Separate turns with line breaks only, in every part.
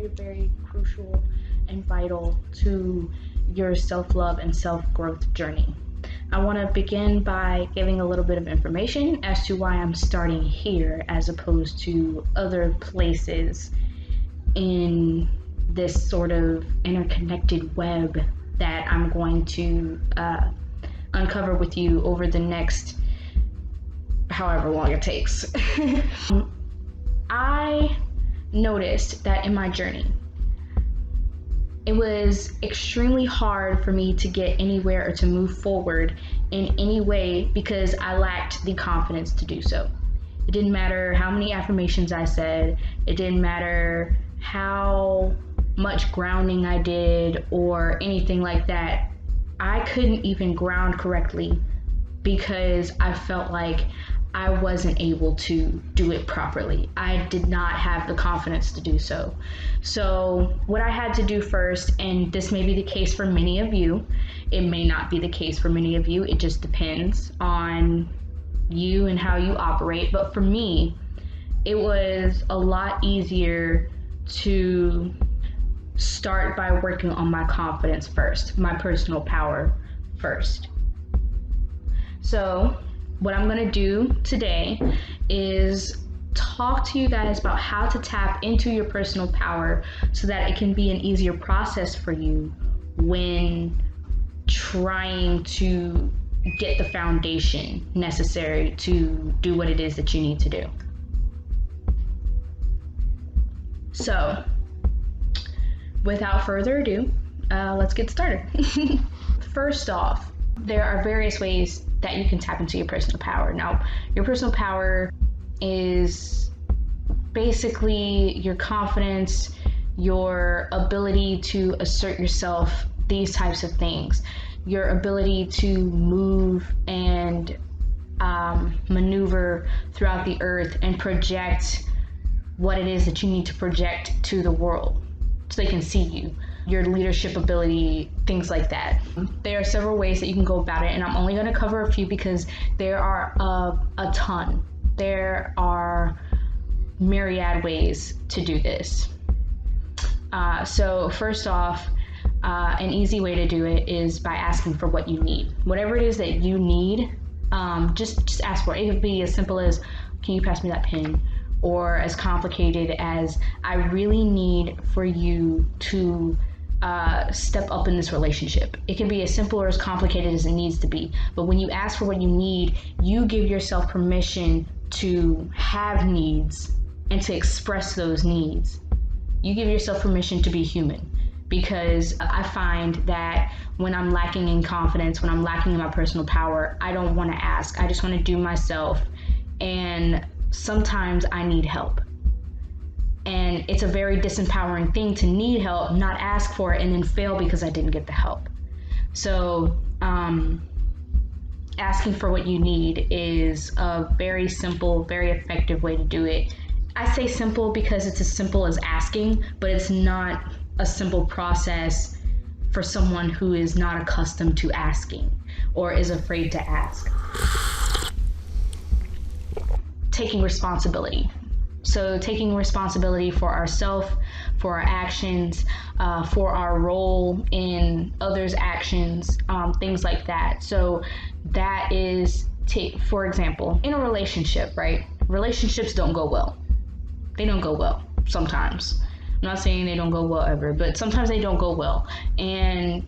very, very crucial and vital to your self-love and self-growth journey. I want to begin by giving a little bit of information as to why I'm starting here as opposed to other places in this sort of interconnected web that I'm going to uncover with you over the next however long it takes. I noticed that in my journey, it was extremely hard for me to get anywhere or to move forward in any way because I lacked the confidence to do so. It didn't matter how many affirmations I said, it didn't matter how much grounding I did or anything like that. I couldn't even ground correctly because I felt like I wasn't able to do it properly. I did not have the confidence to do so. So what I had to do first, and this may be the case for many of you, it may not be the case for many of you, it just depends on you and how you operate. But for me, it was a lot easier to start by working on my confidence first, my personal power first. So what I'm going to do today is talk to you guys about how to tap into your personal power so that it can be an easier process for you when trying to get the foundation necessary to do what it is that you need to do. So, without further ado, let's get started. First off, there are various ways that you can tap into your personal power. Now, your personal power is basically your confidence, your ability to assert yourself, these types of things. Your ability to move and maneuver throughout the earth and project what it is that you need to project to the world so they can see you. Your leadership ability, things like that. There are several ways that you can go about it, and I'm only going to cover a few because there are a ton. There are myriad ways to do this. So first off, an easy way to do it is by asking for what you need. Whatever it is that you need, just ask for it. It could be as simple as, can you pass me that pen? Or as complicated as, I really need for you to step up in this relationship. It can be as simple or as complicated as it needs to be. But when you ask for what you need, you give yourself permission to have needs and to express those needs. You give yourself permission to be human, because I find that when I'm lacking in confidence, when I'm lacking in my personal power, I don't want to ask. I just want to do myself. And sometimes I need help. And it's a very disempowering thing to need help, not ask for it, and then fail because I didn't get the help. So asking for what you need is a very simple, very effective way to do it. I say simple because it's as simple as asking, but it's not a simple process for someone who is not accustomed to asking or is afraid to ask. Taking responsibility. So taking responsibility for ourselves, for our actions, for our role in others' actions, things like that. So that is, for example, in a relationship, right? Relationships don't go well. They don't go well sometimes. I'm not saying they don't go well ever, but sometimes they don't go well. And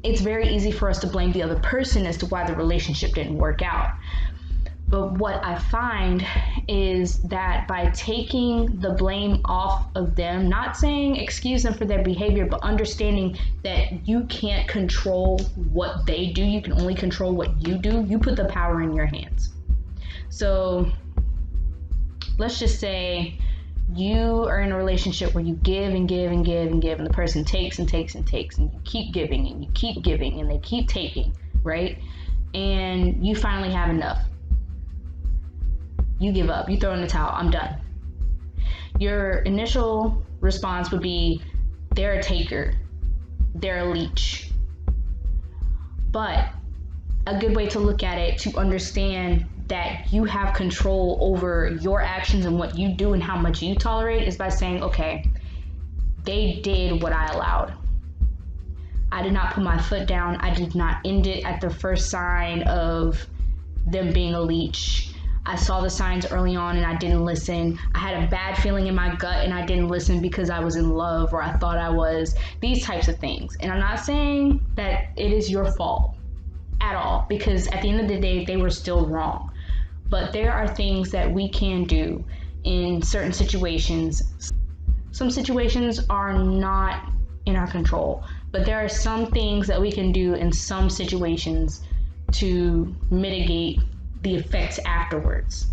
it's very easy for us to blame the other person as to why the relationship didn't work out. But what I find is that by taking the blame off of them, not saying excuse them for their behavior, but understanding that you can't control what they do, you can only control what you do, you put the power in your hands. So let's just say you are in a relationship where you give and give and give and give, and the person takes and takes and takes, and you keep giving and you keep giving and they keep taking, right? And you finally have enough. You give up, you throw in the towel, I'm done. Your initial response would be, they're a taker, they're a leech. But a good way to look at it, to understand that you have control over your actions and what you do and how much you tolerate, is by saying, okay, they did what I allowed. I did not put my foot down. I did not end it at the first sign of them being a leech. I saw the signs early on and I didn't listen. I had a bad feeling in my gut and I didn't listen because I was in love or I thought I was. These types of things. And I'm not saying that it is your fault at all, because at the end of the day, they were still wrong. But there are things that we can do in certain situations. Some situations are not in our control, but there are some things that we can do in some situations to mitigate the effects afterwards.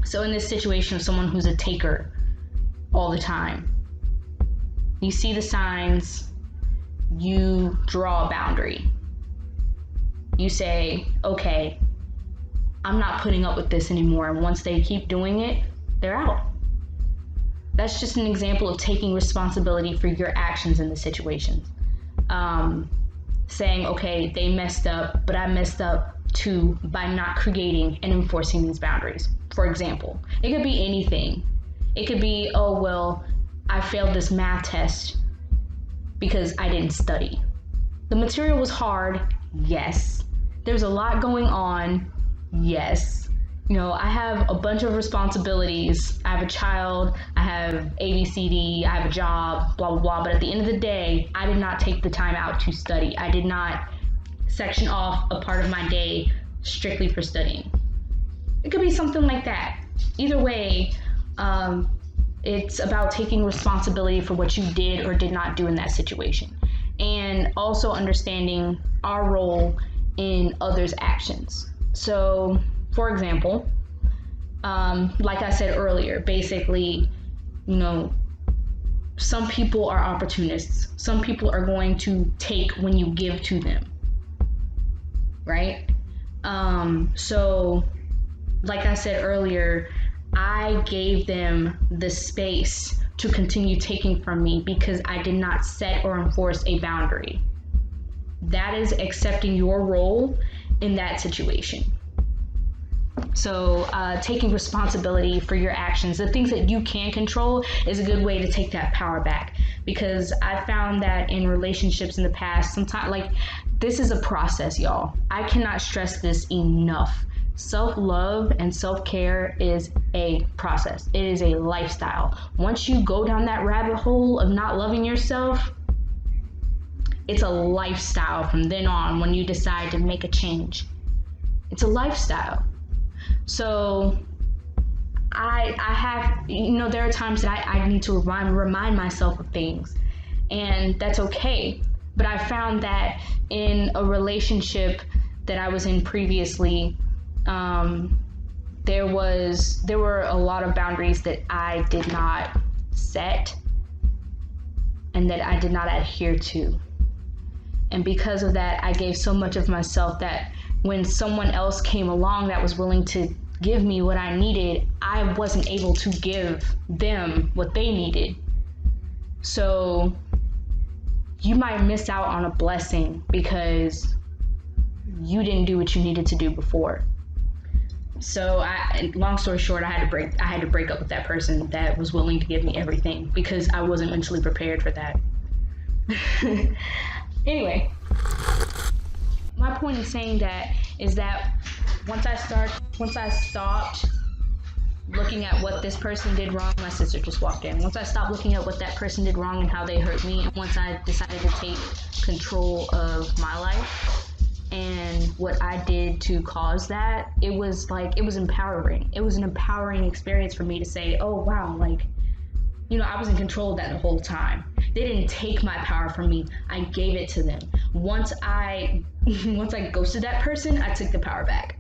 So in this situation of someone who's a taker all the time, you see the signs, you draw a boundary. You say, okay, I'm not putting up with this anymore. And once they keep doing it, they're out. That's just an example of taking responsibility for your actions in the situation. Saying, okay, they messed up, but I messed up too by not creating and enforcing these boundaries. For example, it could be anything. It could be, oh, well, I failed this math test because I didn't study. The material was hard, yes. There's a lot going on, yes. You know, I have a bunch of responsibilities. I have a child, I have ABCD, I have a job, blah, blah, blah. But at the end of the day, I did not take the time out to study. I did not section off a part of my day strictly for studying. It could be something like that. Either way, it's about taking responsibility for what you did or did not do in that situation. And also understanding our role in others' actions. So, for example, like I said earlier, basically, you know, some people are opportunists. Some people are going to take when you give to them, right? So, like I said earlier, I gave them the space to continue taking from me because I did not set or enforce a boundary. That is accepting your role in that situation. So taking responsibility for your actions, the things that you can control, is a good way to take that power back. Because I found that in relationships in the past, sometimes, like, this is a process, y'all. I cannot stress this enough. Self-love and self-care is a process. It is a lifestyle. Once you go down that rabbit hole of not loving yourself, it's a lifestyle from then on when you decide to make a change. It's a lifestyle. So I have, you know, there are times that I need to remind myself of things, and that's okay. But I found that in a relationship that I was in previously, there were a lot of boundaries that I did not set and that I did not adhere to. And because of that, I gave so much of myself that when someone else came along that was willing to give me what I needed, I wasn't able to give them what they needed. So you might miss out on a blessing because you didn't do what you needed to do before. So long story short, I had to break up with that person that was willing to give me everything because I wasn't mentally prepared for that. Anyway, my point in saying that is that once I stopped looking at what this person did wrong, my sister just walked in. Once I stopped looking at what that person did wrong and how they hurt me, and once I decided to take control of my life and what I did to cause that, it was empowering. It was an empowering experience for me to say, oh wow, like, you know, I was in control of that the whole time. They didn't take my power from me. I gave it to them. Once I ghosted that person, I took the power back.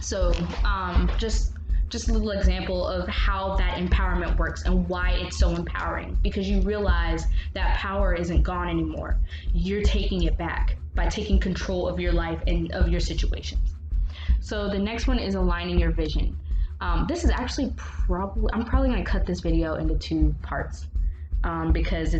So just a little example of how that empowerment works and why it's so empowering, because you realize that power isn't gone anymore. You're taking it back by taking control of your life and of your situations. So the next one is aligning your vision. This is actually I'm probably going to cut this video into 2 parts because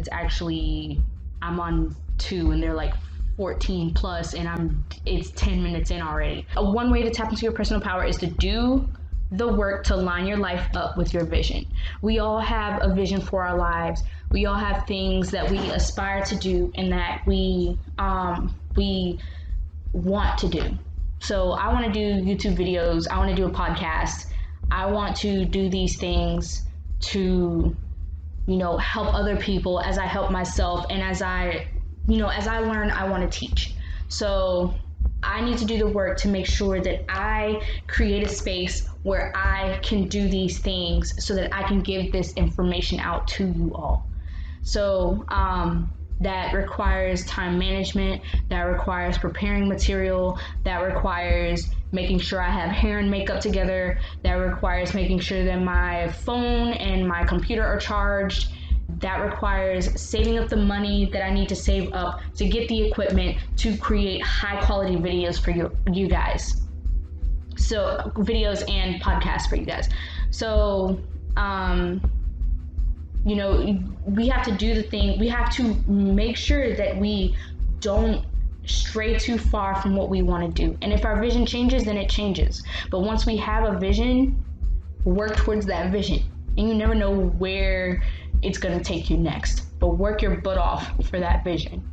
I'm on 2 and they're like 14 plus and it's 10 minutes in already. One way to tap into your personal power is to do the work to line your life up with your vision. We all have a vision for our lives. We all have things that we aspire to do and that we want to do. So I want to do YouTube videos. I want to do a podcast. I want to do these things to, help other people as I help myself, and as I learn, I want to teach. So I need to do the work to make sure that I create a space where I can do these things so that I can give this information out to you all. So that requires time management, that requires preparing material, that requires making sure I have hair and makeup together, that requires making sure that my phone and my computer are charged, that requires saving up the money that I need to save up to get the equipment to create high quality videos for you guys. So videos and podcasts for you guys. So we have to do the thing. We have to make sure that we don't stray too far from what we want to do. And if our vision changes, then it changes. But once we have a vision, work towards that vision. And you never know where it's going to take you next. But work your butt off for that vision.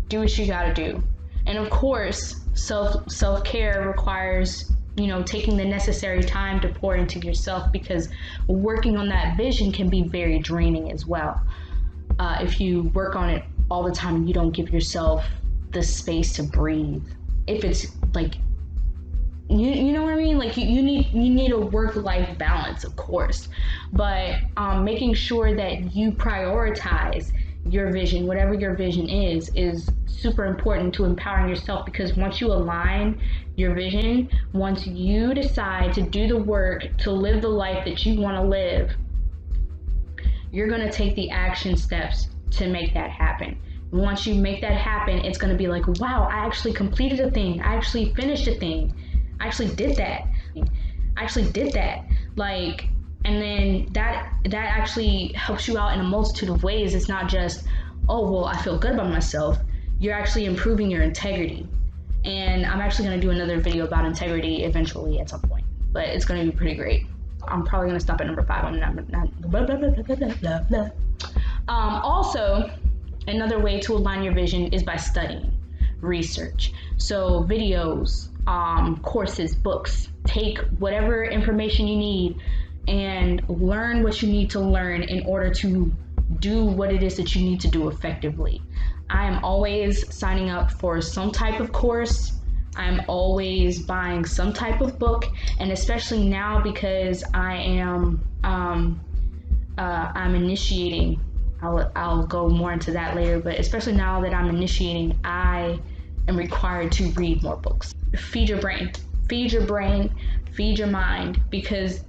Do what you got to do. And of course, self-care requires taking the necessary time to pour into yourself, because working on that vision can be very draining as well. If you work on it all the time and you don't give yourself the space to breathe. If it's like, you know what I mean? Like you need a work-life balance, of course, but making sure that you prioritize your vision, whatever your vision is super important to empowering yourself, because once you align your vision, once you decide to do the work to live the life that you want to live, you're going to take the action steps to make that happen. Once you make that happen, it's going to be like, wow, I actually completed a thing. I actually finished a thing. I actually did that. Like, and then that actually helps you out in a multitude of ways. It's not just, oh, well, I feel good about myself. You're actually improving your integrity. And I'm actually going to do another video about integrity eventually at some point, but it's going to be pretty great. I'm probably going to stop at number 5. I'm not blah, blah, blah, blah, blah, blah. Also, another way to align your vision is by studying, research. So videos, courses, books. Take whatever information you need and learn what you need to learn in order to do what it is that you need to do effectively. I am always signing up for some type of course. I'm always buying some type of book, and especially now because I am I'm initiating. I'll go more into that later, but especially now that I'm initiating, I am required to read more books. Feed your brain, feed your mind, because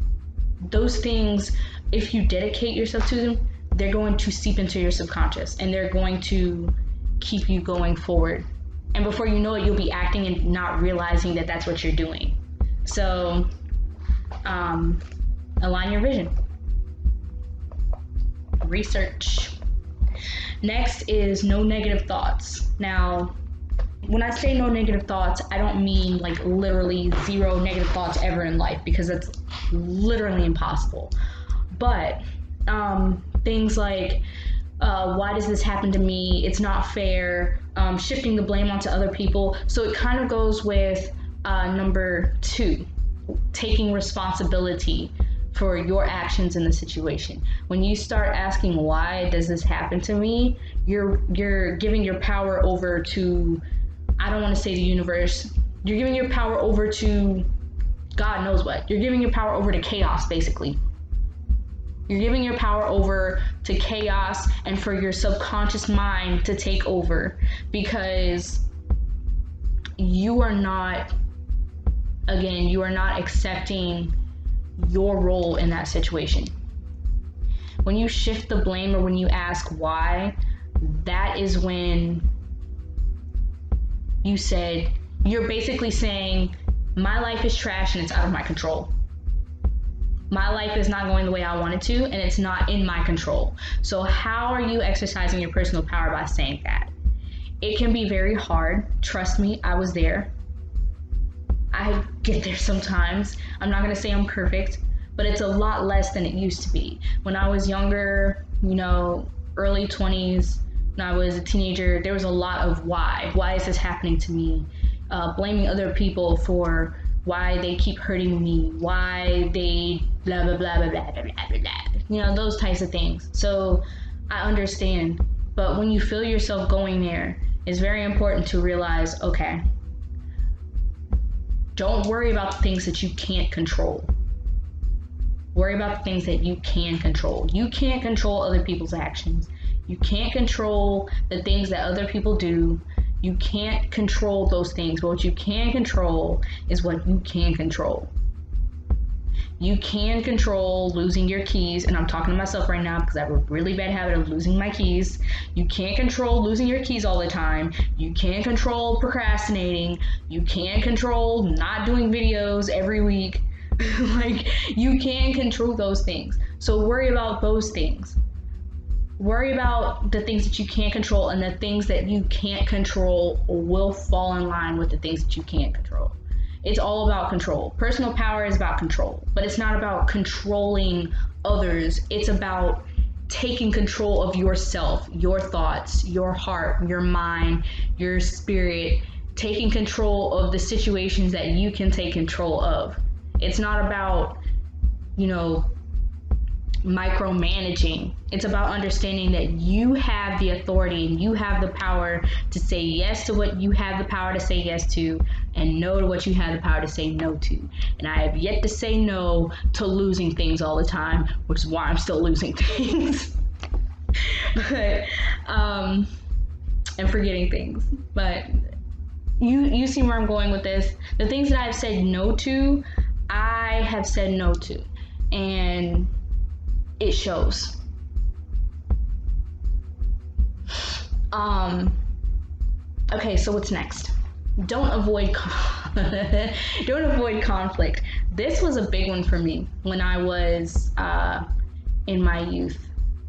those things, if you dedicate yourself to them, they're going to seep into your subconscious and they're going to keep you going forward. And before you know it, you'll be acting and not realizing that that's what you're doing. So, align your vision. Research. Next is no negative thoughts. Now, when I say no negative thoughts, I don't mean like literally 0 negative thoughts ever in life, because that's literally impossible. But things like, why does this happen to me? It's not fair. Shifting the blame onto other people. So it kind of goes with number 2, taking responsibility for your actions in the situation. When you start asking, why does this happen to me? You're giving your power over to, I don't want to say the universe. You're giving your power over to God knows what. You're giving your power over to chaos, basically. You're giving your power over to chaos and for your subconscious mind to take over, because you are not accepting your role in that situation. When you shift the blame or when you ask why, that is when you're basically saying, my life is trash and it's out of my control. My life is not going the way I want it to, and it's not in my control. So how are you exercising your personal power by saying that? It can be very hard. Trust me, I was there. I get there sometimes. I'm not going to say I'm perfect, but it's a lot less than it used to be. When I was younger, early 20s, when I was a teenager, there was a lot of why. Why is this happening to me? Blaming other people for why they keep hurting me, why they blah, blah, blah, blah, blah, blah, blah, blah. Those types of things. So I understand. But when you feel yourself going there, it's very important to realize, okay, don't worry about the things that you can't control. Worry about the things that you can control. You can't control other people's actions. You can't control the things that other people do. You can't control those things. But what you can control is what you can control. You can control losing your keys, and I'm talking to myself right now because I have a really bad habit of losing my keys. You can't control losing your keys all the time. You can't control procrastinating. You can't control not doing videos every week. You can control those things. So worry about those things. Worry about the things that you can't control, and the things that you can't control will fall in line with the things that you can't control. It's all about control. Personal power is about control, but it's not about controlling others. It's about taking control of yourself, your thoughts, your heart, your mind, your spirit, taking control of the situations that you can take control of. It's not about, micromanaging. It's about understanding that you have the authority and you have the power to say yes to what you have the power to say yes to, and no to what you have the power to say no to. And I have yet to say no to losing things all the time, which is why I'm still losing things. But and forgetting things. But you see where I'm going with this. The things that I've said no to, I have said no to, and it shows. Okay, so what's next? Don't avoid conflict. This was a big one for me when I was in my youth,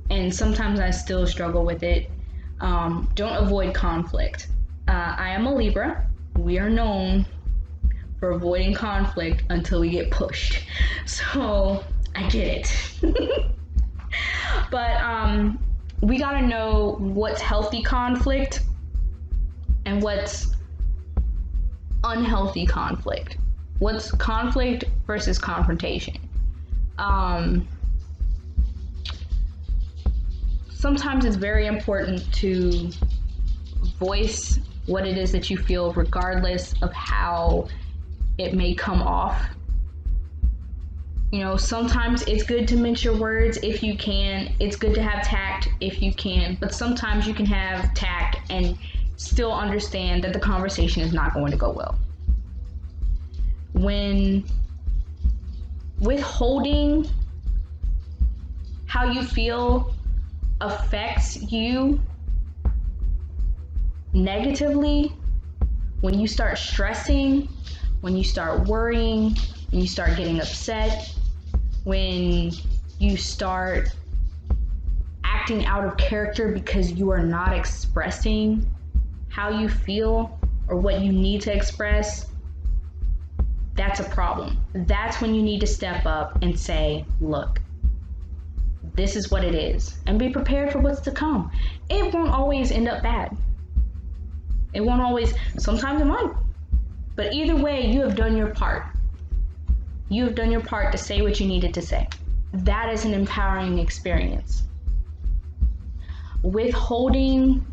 and sometimes I still struggle with it. Don't avoid conflict. I am a Libra. We are known for avoiding conflict until we get pushed. So I get it. But we gotta know what's healthy conflict and what's unhealthy conflict. What's conflict versus confrontation. Sometimes it's very important to voice what it is that you feel, regardless of how it may come off. Sometimes it's good to mince your words if you can. It's good to have tact if you can. But sometimes you can have tact and still understand that the conversation is not going to go well. When withholding how you feel affects you negatively, when you start stressing, when you start worrying, when you start getting upset, when you start acting out of character because you are not expressing how you feel or what you need to express, that's a problem. That's when you need to step up and say, look, this is what it is, and be prepared for what's to come. It won't always end up bad. It won't always, sometimes it might. But either way, you have done your part. You have done your part to say what you needed to say. That is an empowering experience. Withholding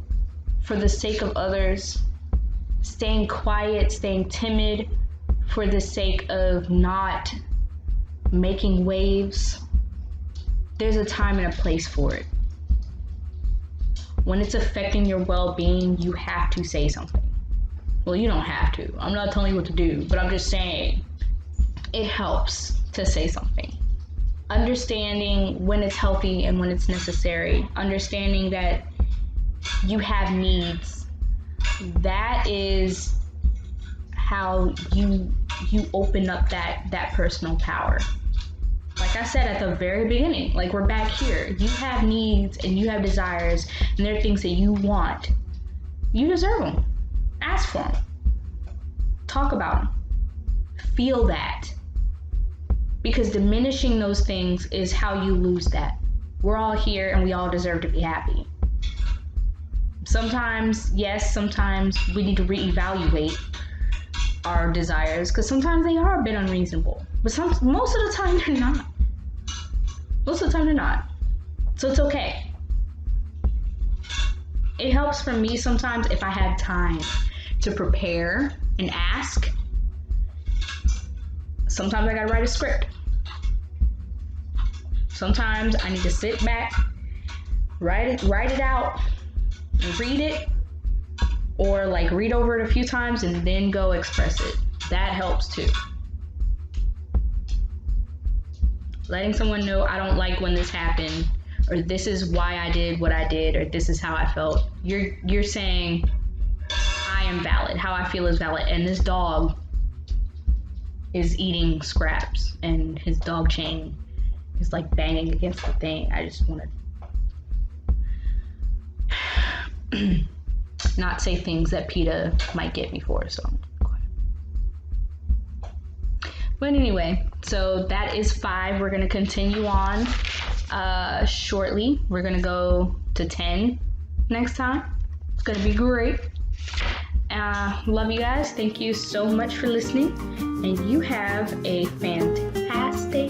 for the sake of others, staying quiet, staying timid for the sake of not making waves, there's a time and a place for it. When it's affecting your well-being, you have to say something. Well, you don't have to. I'm not telling you what to do, but I'm just saying it helps to say something. Understanding when it's healthy and when it's necessary. Understanding that you have needs. That is how you open up that personal power. Like I said at the very beginning, like we're back here. You have needs and you have desires, and there are things that you want. You deserve them. Ask for them. Talk about them. feel that. Because diminishing those things is how you lose that. We're all here and we all deserve to be happy. Sometimes, yes, sometimes we need to reevaluate our desires because sometimes they are a bit unreasonable. But most of the time they're not. Most of the time they're not. So it's okay. It helps for me sometimes if I have time to prepare and ask. Sometimes I gotta write a script. Sometimes I need to sit back, write it out, read it, or like read over it a few times and then go express it. That helps too. Letting someone know I don't like when this happened, or this is why I did what I did, or this is how I felt. You're saying I am valid. How I feel is valid. And this dog is eating scraps and his dog chain is like banging against the thing. I just want to not say things that PETA might get me for, so. But anyway, so that is 5. We're gonna continue on shortly. We're gonna go to 10 next time. It's gonna be great. Love you guys. Thank you so much for listening. And you have a fantastic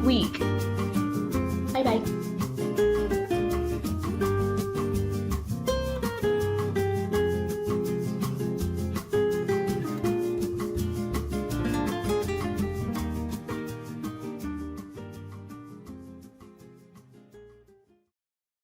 week. Bye bye.